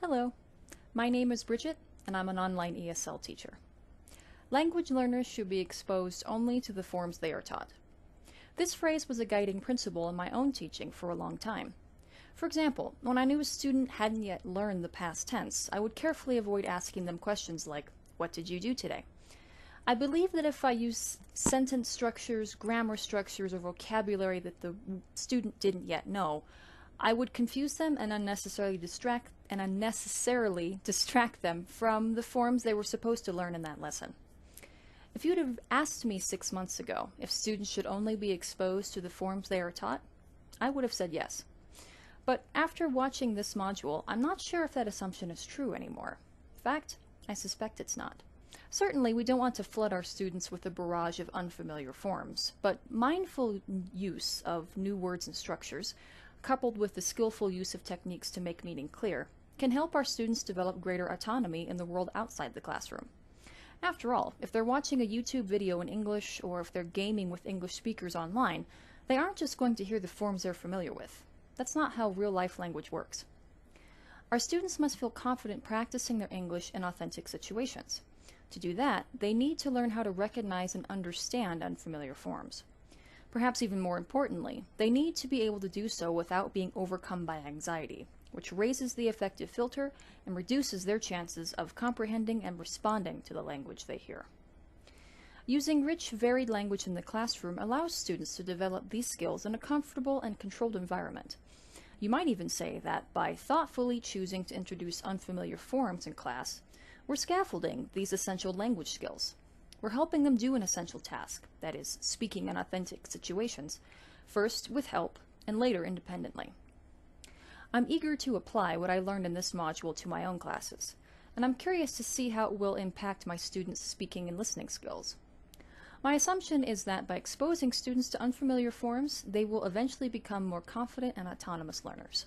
Hello, my name is Bridget, and I'm an online ESL teacher. Language learners should be exposed only to the forms they are taught. This phrase was a guiding principle in my own teaching for a long time. For example, when I knew a student hadn't yet learned the past tense, I would carefully avoid asking them questions like, "What did you do today?" I believe that if I use sentence structures, grammar structures, or vocabulary that the student didn't yet know, I would confuse them and unnecessarily distract them from the forms they were supposed to learn in that lesson. If you'd have asked me 6 months ago if students should only be exposed to the forms they are taught, I would have said yes. But after watching this module, I'm not sure if that assumption is true anymore. In fact, I suspect it's not. Certainly, we don't want to flood our students with a barrage of unfamiliar forms, but mindful use of new words and structures, coupled with the skillful use of techniques to make meaning clear, can help our students develop greater autonomy in the world outside the classroom. After all, if they're watching a YouTube video in English or if they're gaming with English speakers online, they aren't just going to hear the forms they're familiar with. That's not how real-life language works. Our students must feel confident practicing their English in authentic situations. To do that, they need to learn how to recognize and understand unfamiliar forms. Perhaps even more importantly, they need to be able to do so without being overcome by anxiety, which raises the affective filter and reduces their chances of comprehending and responding to the language they hear. Using rich, varied language in the classroom allows students to develop these skills in a comfortable and controlled environment. You might even say that by thoughtfully choosing to introduce unfamiliar forms in class, we're scaffolding these essential language skills. We're helping them do an essential task, that is, speaking in authentic situations, first with help and later independently. I'm eager to apply what I learned in this module to my own classes, and I'm curious to see how it will impact my students' speaking and listening skills. My assumption is that by exposing students to unfamiliar forms, they will eventually become more confident and autonomous learners.